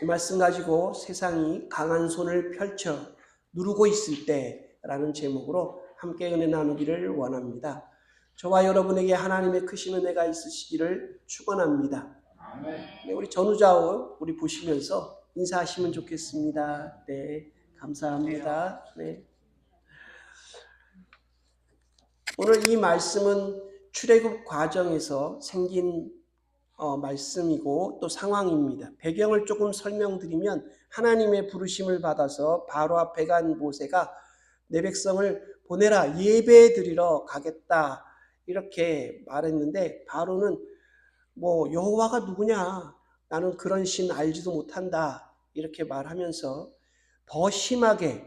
이 말씀 가지고 세상이 강한 손을 펼쳐 누르고 있을 때라는 제목으로 함께 은혜 나누기를 원합니다. 저와 여러분에게 하나님의 크신 은혜가 있으시기를 축원합니다. 네, 우리 전우자우 우리 보시면서 인사하시면 좋겠습니다. 네, 감사합니다. 네. 오늘 이 말씀은 출애굽 과정에서 생긴 말씀이고 또 상황입니다. 배경을 조금 설명드리면 하나님의 부르심을 받아서 바로 앞에 간 모세가 내 백성을 보내라, 예배 드리러 가겠다 이렇게 말했는데 바로는 뭐 여호와가 누구냐, 나는 그런 신 알지도 못한다 이렇게 말하면서 더 심하게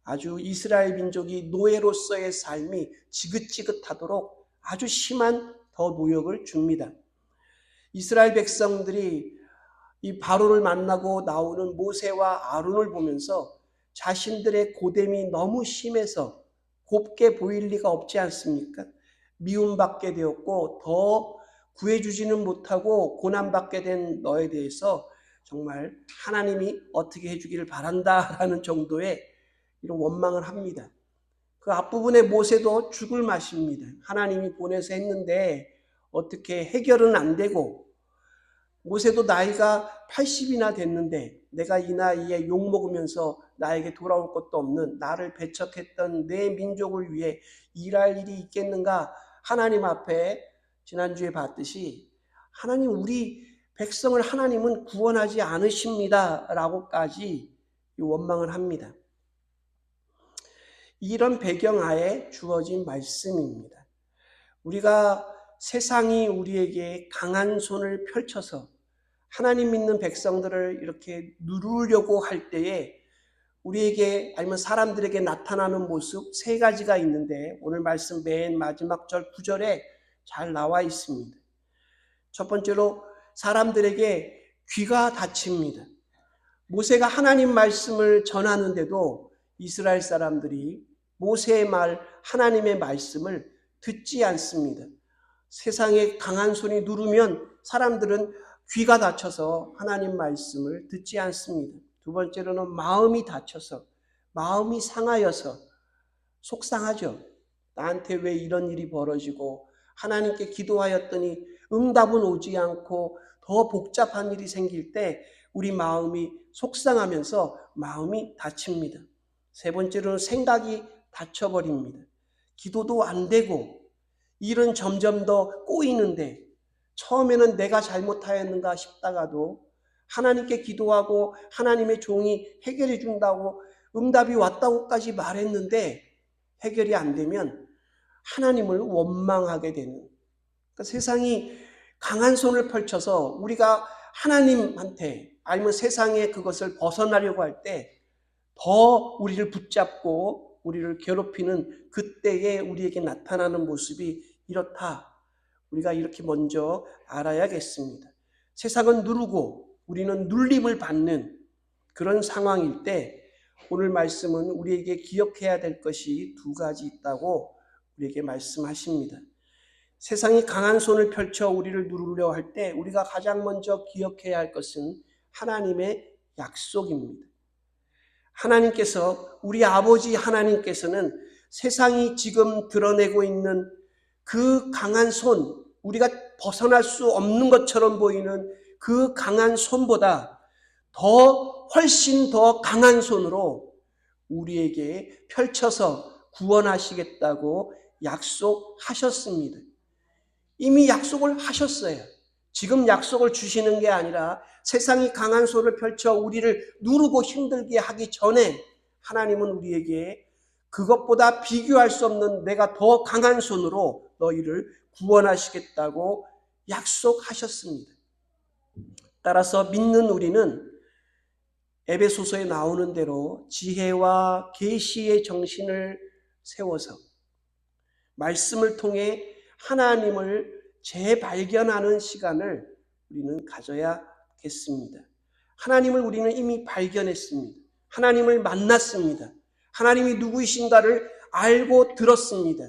아주 이스라엘 민족이 노예로서의 삶이 지긋지긋하도록 아주 심한 더 노역을 줍니다. 이스라엘 백성들이 이 바로를 만나고 나오는 모세와 아론을 보면서 자신들의 고됨이 너무 심해서 곱게 보일 리가 없지 않습니까? 미움받게 되었고 더 구해주지는 못하고 고난받게 된 너에 대해서 정말 하나님이 어떻게 해주기를 바란다라는 정도의 이런 원망을 합니다. 그 앞부분에 모세도 죽을 맛입니다. 하나님이 보내서 했는데 어떻게 해결은 안 되고, 모세도 나이가 80이나 됐는데 내가 이 나이에 욕먹으면서 나에게 돌아올 것도 없는 나를 배척했던 내 민족을 위해 일할 일이 있겠는가. 하나님 앞에 지난주에 봤듯이 하나님, 우리 백성을 하나님은 구원하지 않으십니다 라고까지 원망을 합니다. 이런 배경 하에 주어진 말씀입니다. 우리가 세상이 우리에게 강한 손을 펼쳐서 하나님 믿는 백성들을 이렇게 누르려고 할 때에 우리에게 아니면 사람들에게 나타나는 모습 세 가지가 있는데 오늘 말씀 맨 마지막 절 9절에 잘 나와 있습니다. 첫 번째로 사람들에게 귀가 닫힙니다. 모세가 하나님 말씀을 전하는데도 이스라엘 사람들이 모세의 말, 하나님의 말씀을 듣지 않습니다. 세상에 강한 손이 누르면 사람들은 귀가 닫혀서 하나님 말씀을 듣지 않습니다. 두 번째로는 마음이 닫혀서, 마음이 상하여서 속상하죠. 나한테 왜 이런 일이 벌어지고 하나님께 기도하였더니 응답은 오지 않고 더 복잡한 일이 생길 때 우리 마음이 속상하면서 마음이 닫힙니다. 세 번째로는 생각이 닫혀버립니다. 기도도 안 되고 일은 점점 더 꼬이는데 처음에는 내가 잘못하였는가 싶다가도 하나님께 기도하고 하나님의 종이 해결해 준다고 응답이 왔다고까지 말했는데 해결이 안 되면 하나님을 원망하게 되는, 그러니까 세상이 강한 손을 펼쳐서 우리가 하나님한테 아니면 세상에 그것을 벗어나려고 할 때 더 우리를 붙잡고 우리를 괴롭히는 그때에 우리에게 나타나는 모습이 이렇다. 우리가 이렇게 먼저 알아야겠습니다. 세상은 누르고 우리는 눌림을 받는 그런 상황일 때 오늘 말씀은 우리에게 기억해야 될 것이 두 가지 있다고 우리에게 말씀하십니다. 세상이 강한 손을 펼쳐 우리를 누르려 할 때 우리가 가장 먼저 기억해야 할 것은 하나님의 약속입니다. 하나님께서, 우리 아버지 하나님께서는 세상이 지금 드러내고 있는 그 강한 손, 우리가 벗어날 수 없는 것처럼 보이는 그 강한 손보다 훨씬 더 강한 손으로 우리에게 펼쳐서 구원하시겠다고 약속하셨습니다. 이미 약속을 하셨어요. 지금 약속을 주시는 게 아니라 세상이 강한 손을 펼쳐 우리를 누르고 힘들게 하기 전에 하나님은 우리에게 그것보다 비교할 수 없는 내가 더 강한 손으로 너희를 구원하시겠다고 약속하셨습니다. 따라서 믿는 우리는 에베소서에 나오는 대로 지혜와 계시의 정신을 세워서 말씀을 통해 하나님을 재발견하는 시간을 우리는 가져야겠습니다. 하나님을 우리는 이미 발견했습니다. 하나님을 만났습니다. 하나님이 누구이신가를 알고 들었습니다.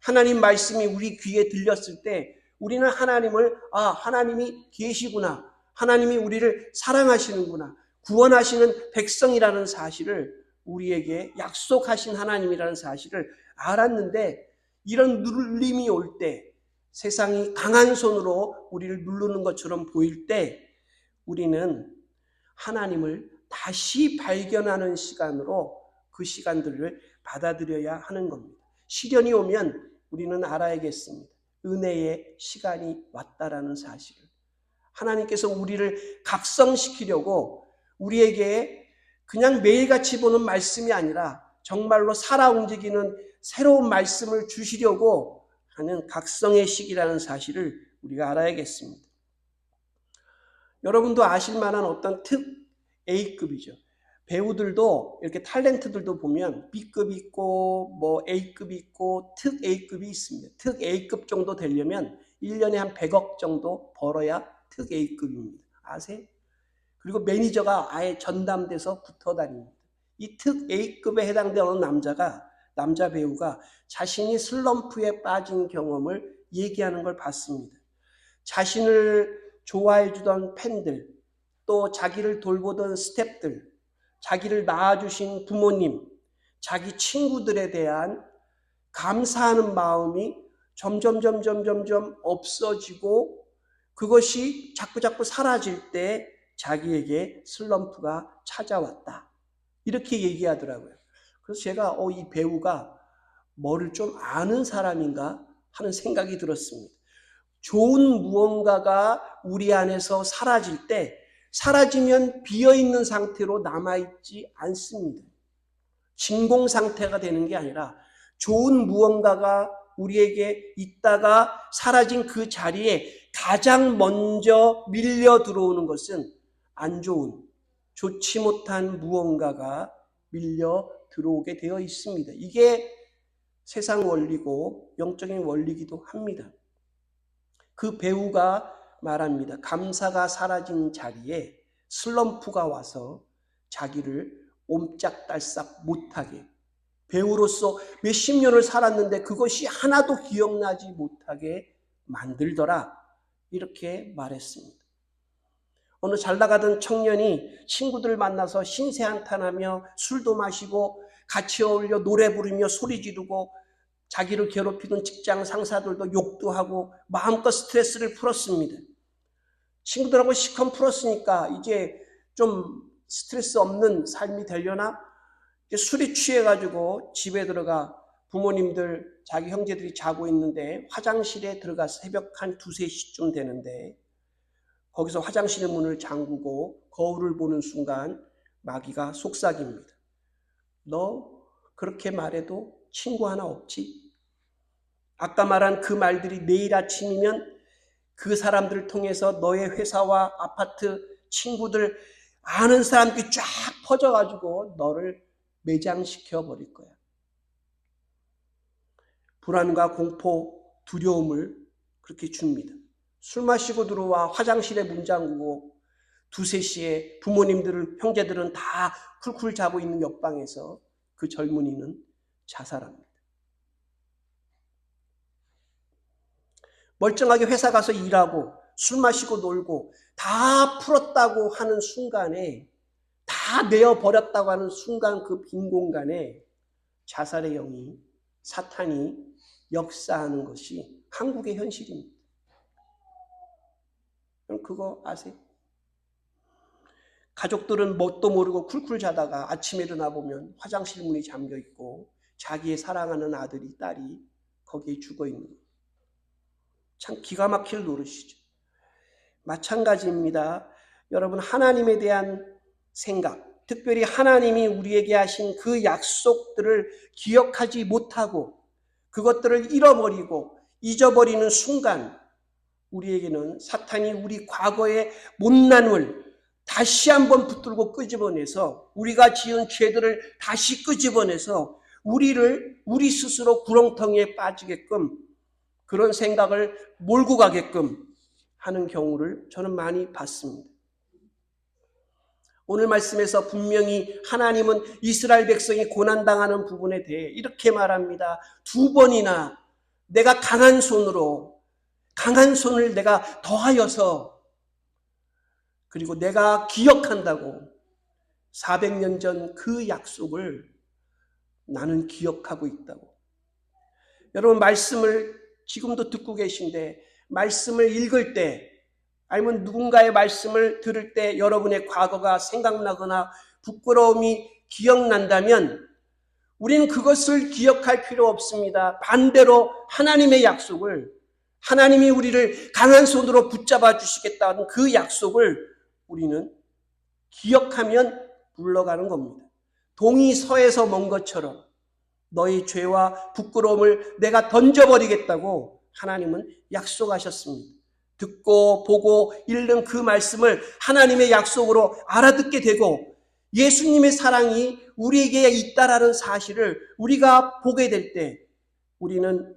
하나님 말씀이 우리 귀에 들렸을 때 우리는 하나님을, 하나님이 계시구나, 하나님이 우리를 사랑하시는구나, 구원하시는 백성이라는 사실을 우리에게 약속하신 하나님이라는 사실을 알았는데 이런 눌림이 올 때 세상이 강한 손으로 우리를 누르는 것처럼 보일 때 우리는 하나님을 다시 발견하는 시간으로 그 시간들을 받아들여야 하는 겁니다. 시련이 오면 우리는 알아야겠습니다. 은혜의 시간이 왔다라는 사실을. 하나님께서 우리를 각성시키려고 우리에게 그냥 매일같이 보는 말씀이 아니라 정말로 살아 움직이는 새로운 말씀을 주시려고 하는 각성의 시기라는 사실을 우리가 알아야겠습니다. 여러분도 아실 만한 어떤 특 A급이죠. 배우들도 이렇게 탤런트들도 보면 B급이 있고 뭐 A급이 있고 특 A급이 있습니다. 특 A급 정도 되려면 1년에 한 100억 정도 벌어야 특 A급입니다. 아세요? 그리고 매니저가 아예 전담돼서 붙어 다닙니다. 이 특 A급에 해당되는 남자 배우가 자신이 슬럼프에 빠진 경험을 얘기하는 걸 봤습니다. 자신을 좋아해 주던 팬들, 또 자기를 돌보던 스태프들, 자기를 낳아주신 부모님, 자기 친구들에 대한 감사하는 마음이 점점 없어지고 그것이 자꾸 사라질 때 자기에게 슬럼프가 찾아왔다. 이렇게 얘기하더라고요. 그래서 제가 이 배우가 뭐를 좀 아는 사람인가 하는 생각이 들었습니다. 좋은 무언가가 우리 안에서 사라질 때 사라지면 비어있는 상태로 남아있지 않습니다. 진공 상태가 되는 게 아니라 좋은 무언가가 우리에게 있다가 사라진 그 자리에 가장 먼저 밀려 들어오는 것은 안 좋은, 좋지 못한 무언가가 밀려 들어오게 되어 있습니다. 이게 세상 원리고 영적인 원리이기도 합니다. 그 배우가 말합니다. 감사가 사라진 자리에 슬럼프가 와서 자기를 옴짝달싹 못하게, 배우로서 몇십 년을 살았는데 그것이 하나도 기억나지 못하게 만들더라. 이렇게 말했습니다. 어느 잘나가던 청년이 친구들 만나서 신세한탄하며 술도 마시고 같이 어울려 노래 부르며 소리 지르고 자기를 괴롭히던 직장 상사들도 욕도 하고 마음껏 스트레스를 풀었습니다. 친구들하고 시컨 풀었으니까 이제 좀 스트레스 없는 삶이 되려나? 술이 취해가지고 집에 들어가 부모님들, 자기 형제들이 자고 있는데 화장실에 들어가서 새벽 한 2, 3시쯤 되는데 거기서 화장실의 문을 잠그고 거울을 보는 순간 마귀가 속삭입니다. 너 그렇게 말해도 친구 하나 없지? 아까 말한 그 말들이 내일 아침이면 그 사람들을 통해서 너의 회사와 아파트, 친구들, 아는 사람들이 쫙 퍼져가지고 너를 매장시켜 버릴 거야. 불안과 공포, 두려움을 그렇게 줍니다. 술 마시고 들어와 화장실에 문 잠그고 2, 3시에 부모님들을, 형제들은 다 쿨쿨 자고 있는 옆방에서 그 젊은이는 자살합니다. 멀쩡하게 회사 가서 일하고 술 마시고 놀고 다 풀었다고 하는 순간에, 다 내어버렸다고 하는 순간 그 빈 공간에 자살의 영이, 사탄이 역사하는 것이 한국의 현실입니다. 그럼 그거 아세요? 가족들은 뭣도 모르고 쿨쿨 자다가 아침에 일어나 보면 화장실 문이 잠겨 있고 자기의 사랑하는 아들이, 딸이 거기에 죽어 있는 거예요. 참 기가 막힐 노릇이죠. 마찬가지입니다. 여러분, 하나님에 대한 생각, 특별히 하나님이 우리에게 하신 그 약속들을 기억하지 못하고 그것들을 잃어버리고 잊어버리는 순간 우리에게는 사탄이 우리 과거의 못난을 다시 한번 붙들고 끄집어내서 우리가 지은 죄들을 다시 끄집어내서 우리 스스로 구렁텅이에 빠지게끔 그런 생각을 몰고 가게끔 하는 경우를 저는 많이 봤습니다. 오늘 말씀에서 분명히 하나님은 이스라엘 백성이 고난당하는 부분에 대해 이렇게 말합니다. 2번이나 내가 강한 손을 내가 더하여서, 그리고 내가 기억한다고, 400년 전 그 약속을 나는 기억하고 있다고. 여러분, 말씀을 지금도 듣고 계신데 말씀을 읽을 때 아니면 누군가의 말씀을 들을 때 여러분의 과거가 생각나거나 부끄러움이 기억난다면 우리는 그것을 기억할 필요 없습니다. 반대로 하나님의 약속을, 하나님이 우리를 강한 손으로 붙잡아 주시겠다는 그 약속을 우리는 기억하면 물러가는 겁니다. 동이 서에서 먼 것처럼 너희 죄와 부끄러움을 내가 던져버리겠다고 하나님은 약속하셨습니다. 듣고 보고 읽는 그 말씀을 하나님의 약속으로 알아듣게 되고 예수님의 사랑이 우리에게 있다라는 사실을 우리가 보게 될 때 우리는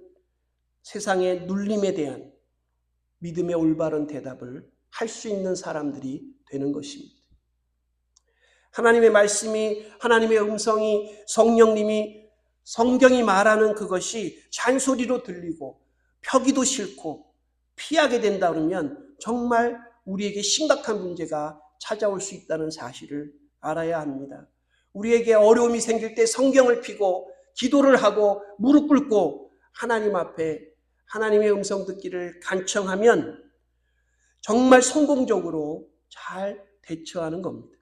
세상의 눌림에 대한 믿음의 올바른 대답을 할 수 있는 사람들이 되는 것입니다. 하나님의 말씀이, 하나님의 음성이, 성령님이, 성경이 말하는 그것이 잔소리로 들리고 펴기도 싫고 피하게 된다 그러면 정말 우리에게 심각한 문제가 찾아올 수 있다는 사실을 알아야 합니다. 우리에게 어려움이 생길 때 성경을 펴고 기도를 하고 무릎 꿇고 하나님 앞에 하나님의 음성 듣기를 간청하면 정말 성공적으로 잘 대처하는 겁니다.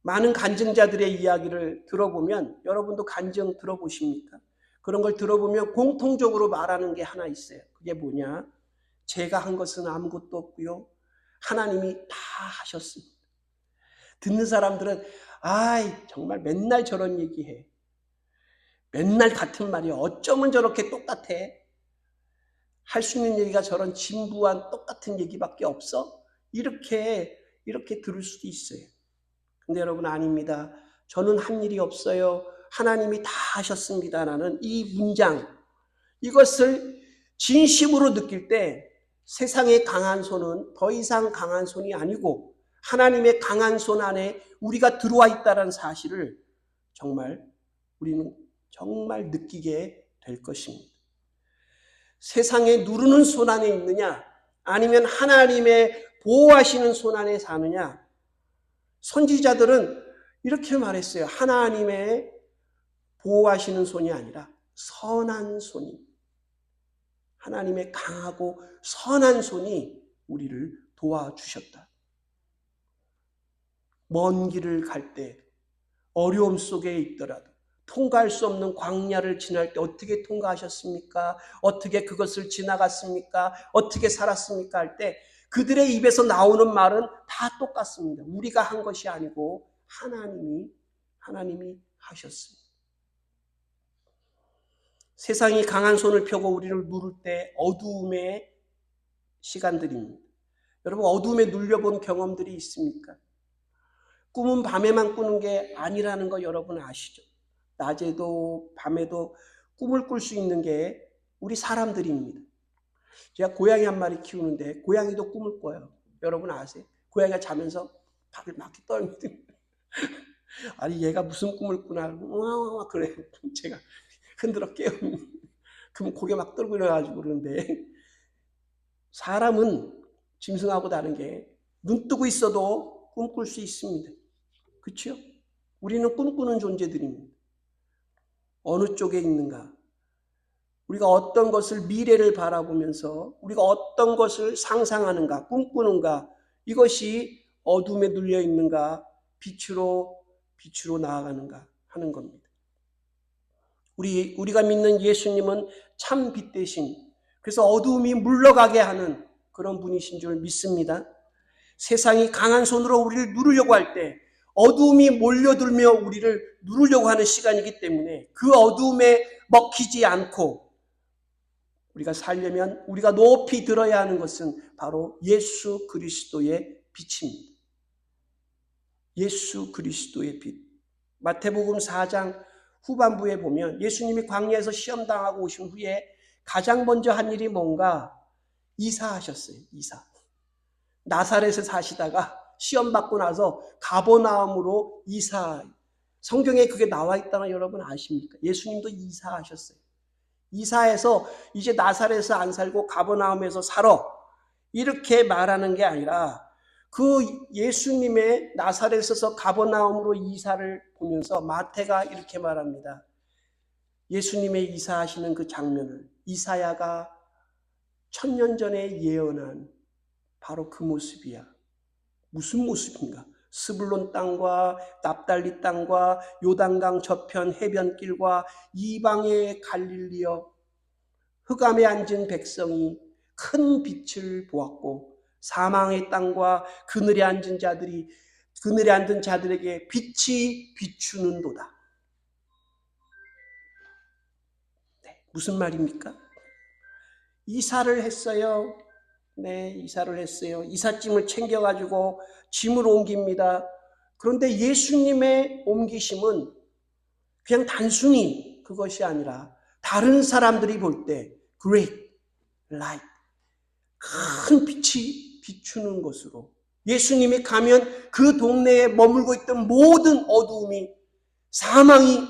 많은 간증자들의 이야기를 들어보면 여러분도 간증 들어보십니까? 그런 걸 들어보면 공통적으로 말하는 게 하나 있어요. 그게 뭐냐? 제가 한 것은 아무것도 없고요. 하나님이 다 하셨습니다. 듣는 사람들은 정말 맨날 저런 얘기해. 맨날 같은 말이야. 어쩌면 저렇게 똑같아. 할 수 있는 얘기가 저런 진부한 똑같은 얘기밖에 없어? 이렇게 들을 수도 있어요. 근데 여러분, 아닙니다. 저는 한 일이 없어요. 하나님이 다 하셨습니다라는 이 문장, 이것을 진심으로 느낄 때 세상의 강한 손은 더 이상 강한 손이 아니고 하나님의 강한 손 안에 우리가 들어와 있다는 사실을 우리는 정말 느끼게 될 것입니다. 세상에 누르는 손 안에 있느냐 아니면 하나님의 보호하시는 손 안에 사느냐. 선지자들은 이렇게 말했어요. 하나님의 보호하시는 손이 아니라 선한 손이, 하나님의 강하고 선한 손이 우리를 도와주셨다. 먼 길을 갈 때, 어려움 속에 있더라도 통과할 수 없는 광야를 지날 때 어떻게 통과하셨습니까? 어떻게 그것을 지나갔습니까? 어떻게 살았습니까? 할 때 그들의 입에서 나오는 말은 다 똑같습니다. 우리가 한 것이 아니고 하나님이 하셨습니다. 세상이 강한 손을 펴고 우리를 누를 때 어두움의 시간들입니다. 여러분, 어두움에 눌려본 경험들이 있습니까? 꿈은 밤에만 꾸는 게 아니라는 거 여러분 아시죠? 낮에도 밤에도 꿈을 꿀 수 있는 게 우리 사람들입니다. 제가 고양이 한 마리 키우는데 고양이도 꿈을 꿔요. 여러분 아세요? 고양이가 자면서 발을 막 떨거든요. 아니 얘가 무슨 꿈을 꾸나 그래. 제가 흔들어 깨우면 그럼 고개 막 떨고 일어나가지고 그러는데 사람은 짐승하고 다른 게 눈 뜨고 있어도 꿈꿀 수 있습니다. 그렇죠? 우리는 꿈꾸는 존재들입니다. 어느 쪽에 있는가? 우리가 어떤 것을 미래를 바라보면서 우리가 어떤 것을 상상하는가, 꿈꾸는가, 이것이 어둠에 눌려 있는가, 빛으로 나아가는가 하는 겁니다. 우리가 믿는 예수님은 참 빛 대신, 그래서 어두움이 물러가게 하는 그런 분이신 줄 믿습니다. 세상이 강한 손으로 우리를 누르려고 할 때 어두움이 몰려들며 우리를 누르려고 하는 시간이기 때문에 그 어두움에 먹히지 않고 우리가 살려면 우리가 높이 들어야 하는 것은 바로 예수 그리스도의 빛입니다. 예수 그리스도의 빛. 마태복음 4장 후반부에 보면 예수님이 광야에서 시험당하고 오신 후에 가장 먼저 한 일이 뭔가? 이사하셨어요. 이사. 나사렛에 사시다가 시험 받고 나서 가버나움으로 이사. 성경에 그게 나와 있다는 여러분 아십니까? 예수님도 이사하셨어요. 이사해서 이제 나사렛에서 안 살고 가버나움에서 살아. 이렇게 말하는 게 아니라 그 예수님의 나사렛에서 가버나움으로 이사를 보면서 마태가 이렇게 말합니다. 예수님의 이사하시는 그 장면을 이사야가 1000년 전에 예언한 바로 그 모습이야. 무슨 모습인가? 스불론 땅과 납달리 땅과 요단강 저편 해변길과 이방의 갈릴리여 흑암에 앉은 백성이 큰 빛을 보았고 사망의 땅과 그늘에 앉은 자들에게 빛이 비추는도다. 네, 무슨 말입니까? 이사를 했어요. 네, 이사를 했어요. 이삿짐을 챙겨가지고 짐을 옮깁니다. 그런데 예수님의 옮기심은 그냥 단순히 그것이 아니라 다른 사람들이 볼 때 great light, 큰 빛이 비추는 것으로 예수님이 가면 그 동네에 머물고 있던 모든 어두움이 사망이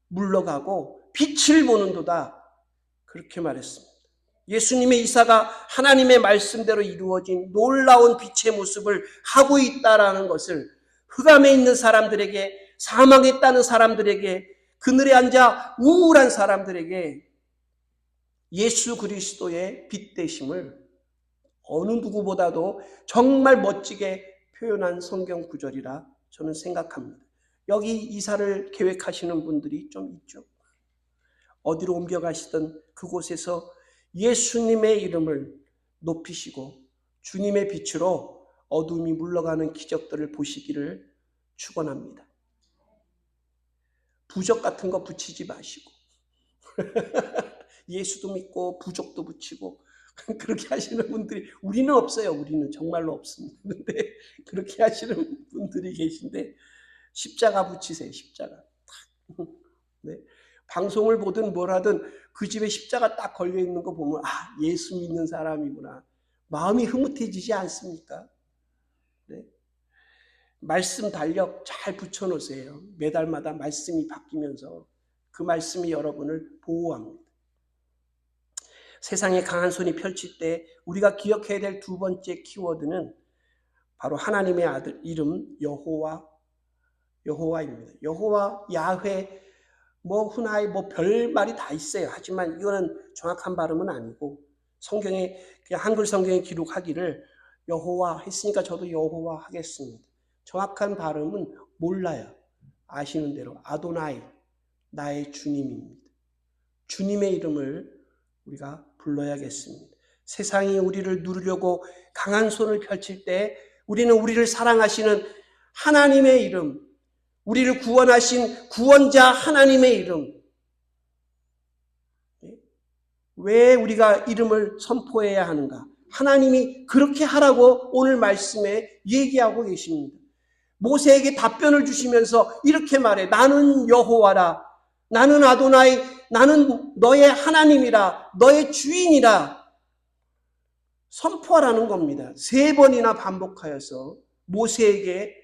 물러가고 빛을 보는도다. 그렇게 말했습니다. 예수님의 이사가 하나님의 말씀대로 이루어진 놀라운 빛의 모습을 하고 있다라는 것을 흑암에 있는 사람들에게, 사망에 있다는 사람들에게, 그늘에 앉아 우울한 사람들에게 예수 그리스도의 빛 되심을 어느 누구보다도 정말 멋지게 표현한 성경 구절이라 저는 생각합니다. 여기 이사를 계획하시는 분들이 좀 있죠. 어디로 옮겨가시던 그곳에서 예수님의 이름을 높이시고 주님의 빛으로 어둠이 물러가는 기적들을 보시기를 축원합니다. 부적 같은 거 붙이지 마시고 예수도 믿고 부적도 붙이고 그렇게 하시는 분들이 우리는 없어요. 우리는 정말로 없습니다. 그런데 그렇게 하시는 분들이 계신데 십자가 붙이세요. 십자가. 네. 방송을 보든 뭘 하든 그 집에 십자가 딱 걸려있는 거 보면 아, 예수 믿는 사람이구나. 마음이 흐뭇해지지 않습니까? 네. 말씀 달력 잘 붙여놓으세요. 매달마다 말씀이 바뀌면서 그 말씀이 여러분을 보호합니다. 세상에 강한 손이 펼칠 때 우리가 기억해야 될 두 번째 키워드는 바로 하나님의 아들 이름 여호와입니다. 여호와, 야훼, 후나이, 별 말이 다 있어요. 하지만 이거는 정확한 발음은 아니고 성경에 그냥 한글 성경에 기록하기를 여호와 했으니까 저도 여호와 하겠습니다. 정확한 발음은 몰라요. 아시는 대로 아도나이, 나의 주님입니다. 주님의 이름을 우리가 불러야겠습니다. 세상이 우리를 누르려고 강한 손을 펼칠 때 우리는 우리를 사랑하시는 하나님의 이름, 우리를 구원하신 구원자 하나님의 이름, 왜 우리가 이름을 선포해야 하는가? 하나님이 그렇게 하라고 오늘 말씀에 얘기하고 계십니다. 모세에게 답변을 주시면서 이렇게 말해. 나는 여호와라. 나는 아도나이. 나는 너의 하나님이라. 너의 주인이라. 선포하라는 겁니다. 3번이나 반복하여서 모세에게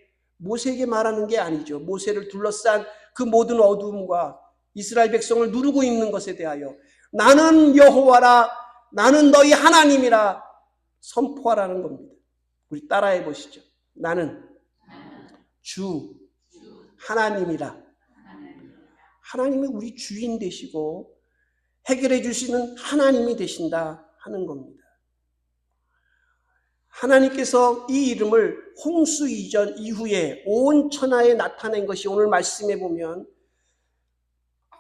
말하는 게 아니죠. 모세를 둘러싼 그 모든 어두움과 이스라엘 백성을 누르고 있는 것에 대하여 나는 여호와라. 나는 너희 하나님이라. 선포하라는 겁니다. 우리 따라해 보시죠. 나는 주 하나님이라. 하나님이 우리 주인 되시고 해결해 주시는 하나님이 되신다 하는 겁니다. 하나님께서 이 이름을 홍수 이전 이후에 온 천하에 나타낸 것이 오늘 말씀해 보면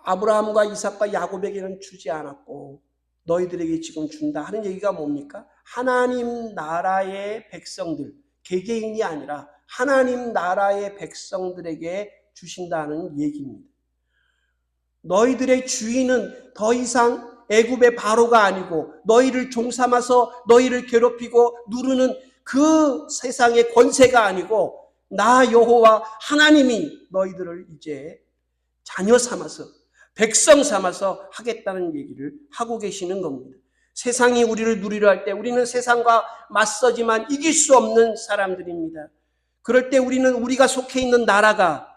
아브라함과 이삭과 야곱에게는 주지 않았고 너희들에게 지금 준다 하는 얘기가 뭡니까? 하나님 나라의 백성들, 개개인이 아니라 하나님 나라의 백성들에게 주신다는 얘기입니다. 너희들의 주인은 더 이상 애굽의 바로가 아니고 너희를 종삼아서 너희를 괴롭히고 누르는 그 세상의 권세가 아니고 나 여호와 하나님이 너희들을 이제 자녀 삼아서 백성 삼아서 하겠다는 얘기를 하고 계시는 겁니다. 세상이 우리를 누리려 할 때 우리는 세상과 맞서지만 이길 수 없는 사람들입니다. 그럴 때 우리는 우리가 속해 있는 나라가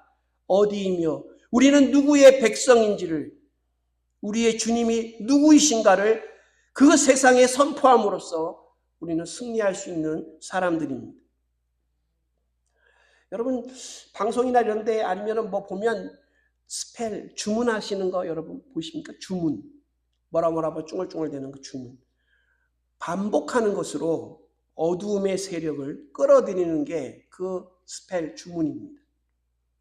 어디이며 우리는 누구의 백성인지를, 우리의 주님이 누구이신가를 그 세상에 선포함으로써 우리는 승리할 수 있는 사람들입니다. 여러분 방송이나 이런 데 아니면 뭐 보면 스펠 주문하시는 거 여러분 보십니까? 주문 뭐라 쭝얼쭝얼 되는 그 주문 반복하는 것으로 어두움의 세력을 끌어들이는 게 그 스펠 주문입니다.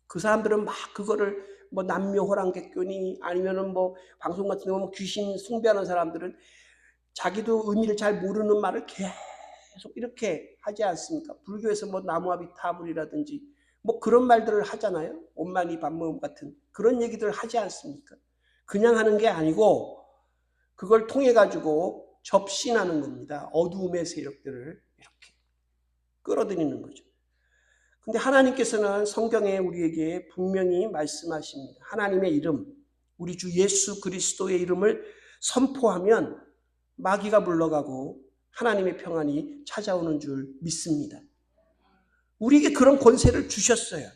그 사람들은 막 그거를 뭐 남묘호랑객교니 아니면은 뭐 방송 같은 데 보면 귀신 숭배하는 사람들은 자기도 의미를 잘 모르는 말을 계속 이렇게 하지 않습니까? 불교에서 뭐 나무아비 타불이라든지 뭐 그런 말들을 하잖아요. 온만이 반모음 같은 그런 얘기들을 하지 않습니까? 그냥 하는 게 아니고 그걸 통해 가지고 접신하는 겁니다. 어두움의 세력들을 이렇게 끌어들이는 거죠. 근데 하나님께서는 성경에 우리에게 분명히 말씀하십니다. 하나님의 이름, 우리 주 예수 그리스도의 이름을 선포하면 마귀가 물러가고 하나님의 평안이 찾아오는 줄 믿습니다. 우리에게 그런 권세를 주셨어요.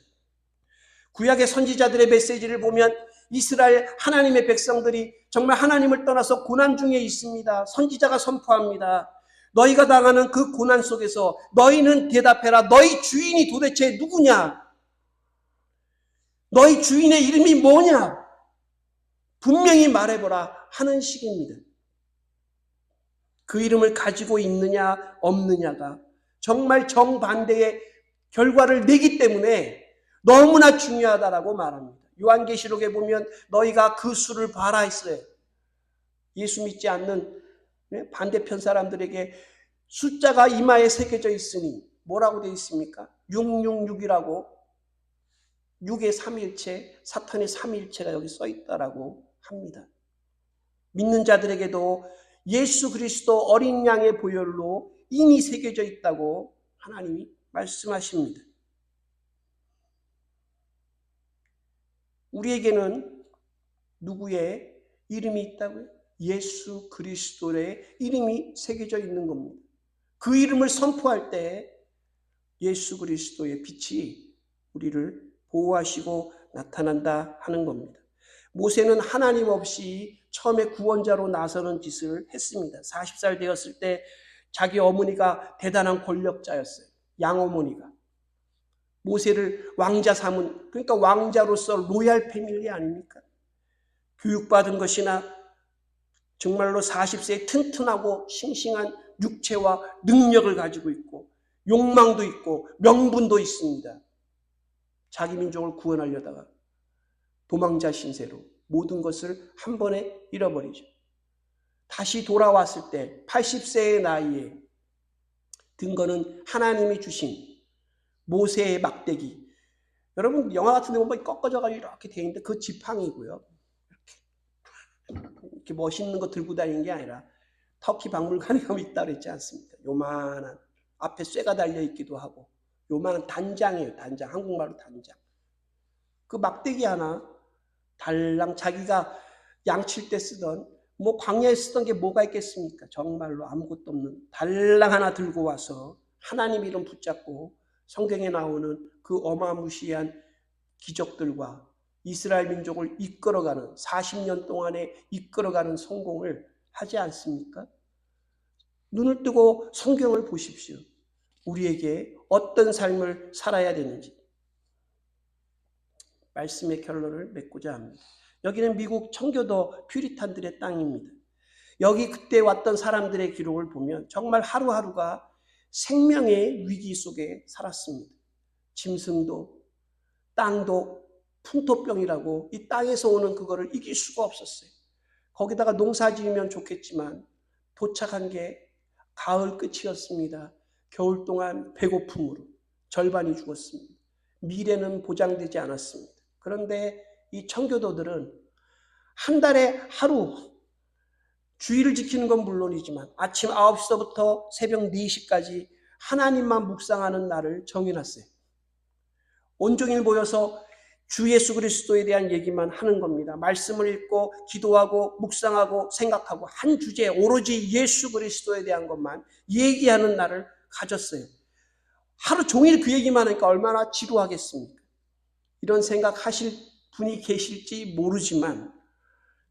구약의 선지자들의 메시지를 보면 이스라엘 하나님의 백성들이 정말 하나님을 떠나서 고난 중에 있습니다. 선지자가 선포합니다. 너희가 당하는 그 고난 속에서 너희는 대답해라. 너희 주인이 도대체 누구냐? 너희 주인의 이름이 뭐냐? 분명히 말해보라 하는 식입니다. 그 이름을 가지고 있느냐 없느냐가 정말 정반대의 결과를 내기 때문에 너무나 중요하다라고 말합니다. 요한계시록에 보면 너희가 그 수를 봐라 했어요. 예수 믿지 않는 반대편 사람들에게 숫자가 이마에 새겨져 있으니 뭐라고 되어 있습니까? 666이라고 6의 삼일체, 사탄의 삼일체가 여기 써 있다라고 합니다. 믿는 자들에게도 예수 그리스도 어린 양의 보혈로 이미 새겨져 있다고 하나님이 말씀하십니다. 우리에게는 누구의 이름이 있다고요? 예수 그리스도의 이름이 새겨져 있는 겁니다. 그 이름을 선포할 때 예수 그리스도의 빛이 우리를 보호하시고 나타난다 하는 겁니다. 모세는 하나님 없이 처음에 구원자로 나서는 짓을 했습니다. 40살 되었을 때 자기 어머니가 대단한 권력자였어요. 양어머니가. 모세를 왕자 삼은, 그러니까 왕자로서 로얄 패밀리 아닙니까? 교육받은 것이나 정말로 40세에 튼튼하고 싱싱한 육체와 능력을 가지고 있고 욕망도 있고 명분도 있습니다. 자기 민족을 구원하려다가 도망자 신세로 모든 것을 한 번에 잃어버리죠. 다시 돌아왔을 때 80세의 나이에 든 거는 하나님이 주신 모세의 막대기. 여러분 영화 같은 데 보면 꺾어져가지고 이렇게 돼 있는데 그 지팡이고요. 이렇게 멋있는 거 들고 다니는 게 아니라 터키 박물관에 가면 있다고 그랬지 않습니까? 요만한 앞에 쇠가 달려있기도 하고 요만한 단장이에요. 단장. 한국말로 단장. 그 막대기 하나 달랑 자기가 양칠 때 쓰던 뭐 광야에 쓰던 게 뭐가 있겠습니까? 정말로 아무것도 없는 달랑 하나 들고 와서 하나님 이름 붙잡고 성경에 나오는 그 어마무시한 기적들과 이스라엘 민족을 이끌어가는 40년 동안에 이끌어가는 성공을 하지 않습니까? 눈을 뜨고 성경을 보십시오. 우리에게 어떤 삶을 살아야 되는지 말씀의 결론을 맺고자 합니다. 여기는 미국 청교도 퓨리탄들의 땅입니다. 여기 그때 왔던 사람들의 기록을 보면 정말 하루하루가 생명의 위기 속에 살았습니다. 짐승도 땅도 풍토병이라고 이 땅에서 오는 그거를 이길 수가 없었어요. 거기다가 농사 지으면 좋겠지만 도착한 게 가을 끝이었습니다. 겨울 동안 배고픔으로 절반이 죽었습니다. 미래는 보장되지 않았습니다. 그런데 이 청교도들은 한 달에 하루 주의를 지키는 건 물론이지만 아침 9시부터 새벽 4시까지 하나님만 묵상하는 날을 정해놨어요. 온종일 모여서 주 예수 그리스도에 대한 얘기만 하는 겁니다. 말씀을 읽고 기도하고 묵상하고 생각하고 한 주제 오로지 예수 그리스도에 대한 것만 얘기하는 날을 가졌어요. 하루 종일 그 얘기만 하니까 얼마나 지루하겠습니까? 이런 생각하실 분이 계실지 모르지만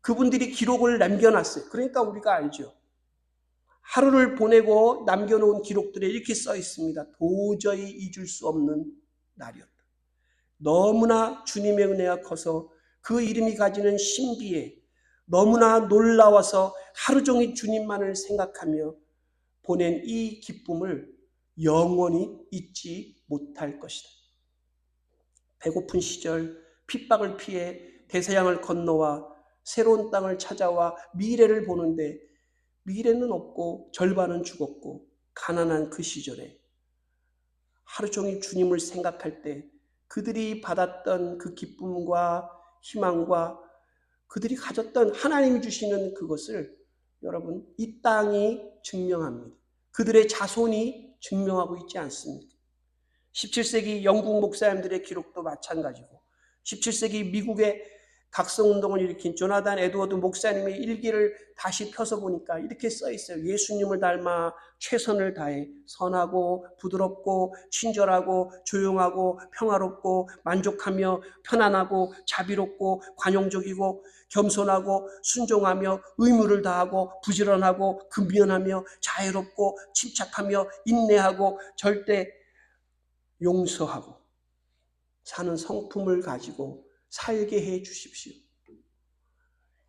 그분들이 기록을 남겨놨어요. 그러니까 우리가 알죠. 하루를 보내고 남겨놓은 기록들에 이렇게 써 있습니다. 도저히 잊을 수 없는 날이었다. 너무나 주님의 은혜가 커서 그 이름이 가지는 신비에 너무나 놀라워서 하루 종일 주님만을 생각하며 보낸 이 기쁨을 영원히 잊지 못할 것이다. 배고픈 시절 핍박을 피해 대서양을 건너와 새로운 땅을 찾아와 미래를 보는데 미래는 없고 절반은 죽었고 가난한 그 시절에 하루 종일 주님을 생각할 때 그들이 받았던 그 기쁨과 희망과 그들이 가졌던 하나님이 주시는 그것을 여러분 이 땅이 증명합니다. 그들의 자손이 증명하고 있지 않습니까? 17세기 영국 목사님들의 기록도 마찬가지고 17세기 미국의 각성운동을 일으킨 조나단 에드워드 목사님의 일기를 다시 펴서 보니까 이렇게 써 있어요. 예수님을 닮아 최선을 다해 선하고 부드럽고 친절하고 조용하고 평화롭고 만족하며 편안하고 자비롭고 관용적이고 겸손하고 순종하며 의무를 다하고 부지런하고 근면하며 자애롭고 침착하며 인내하고 절대 용서하고 사는 성품을 가지고 살게 해 주십시오.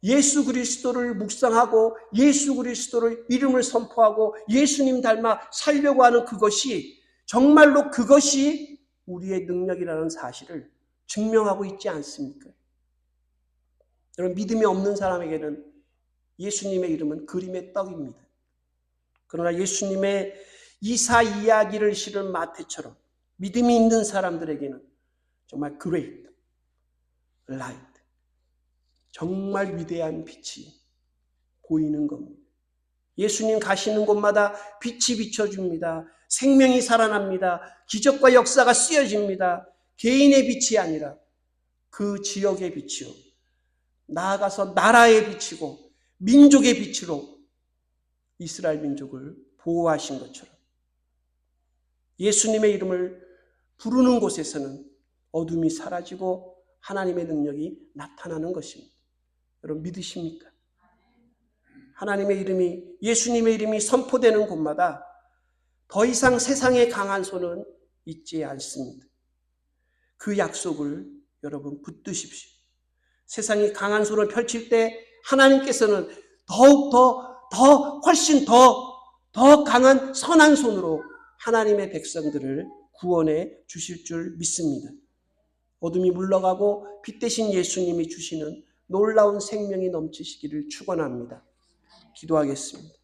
예수 그리스도를 묵상하고 예수 그리스도를 이름을 선포하고 예수님 닮아 살려고 하는 그것이 정말로 그것이 우리의 능력이라는 사실을 증명하고 있지 않습니까? 여러분 믿음이 없는 사람에게는 예수님의 이름은 그림의 떡입니다. 그러나 예수님의 이사 이야기를 실은 마태처럼 믿음이 있는 사람들에게는 정말 great light, 정말 위대한 빛이 보이는 겁니다. 예수님 가시는 곳마다 빛이 비춰줍니다. 생명이 살아납니다. 기적과 역사가 쓰여집니다. 개인의 빛이 아니라 그 지역의 빛이요. 나아가서 나라의 빛이고 민족의 빛으로 이스라엘 민족을 보호하신 것처럼 예수님의 이름을 부르는 곳에서는 어둠이 사라지고 하나님의 능력이 나타나는 것입니다. 여러분 믿으십니까? 하나님의 이름이 예수님의 이름이 선포되는 곳마다 더 이상 세상의 강한 손은 있지 않습니다. 그 약속을 여러분 붙드십시오. 세상이 강한 손을 펼칠 때 하나님께서는 더욱 훨씬 더 강한 선한 손으로 하나님의 백성들을 구원해 주실 줄 믿습니다. 어둠이 물러가고 빛 대신 예수님이 주시는 놀라운 생명이 넘치시기를 축원합니다. 기도하겠습니다.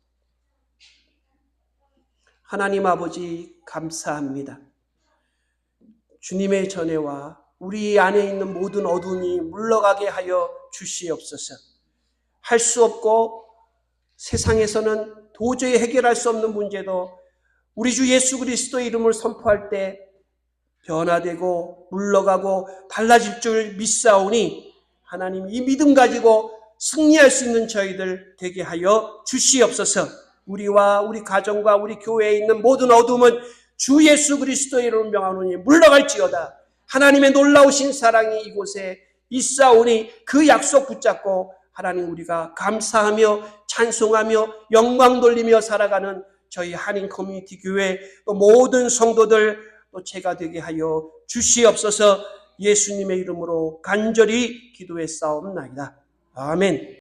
하나님 아버지 감사합니다. 주님의 전해와 우리 안에 있는 모든 어둠이 물러가게 하여 주시옵소서. 할 수 없고 세상에서는 도저히 해결할 수 없는 문제도 우리 주 예수 그리스도의 이름을 선포할 때 변화되고 물러가고 달라질 줄 믿사오니 하나님 이 믿음 가지고 승리할 수 있는 저희들 되게 하여 주시옵소서. 우리와 우리 가정과 우리 교회에 있는 모든 어둠은 주 예수 그리스도의 이름을 명하노니 물러갈지어다. 하나님의 놀라우신 사랑이 이곳에 있사오니 그 약속 붙잡고 하나님 우리가 감사하며 찬송하며 영광 돌리며 살아가는 저희 한인 커뮤니티 교회 또 모든 성도들 또 제가 되게 하여 주시옵소서. 예수님의 이름으로 간절히 기도했사옵나이다. 아멘.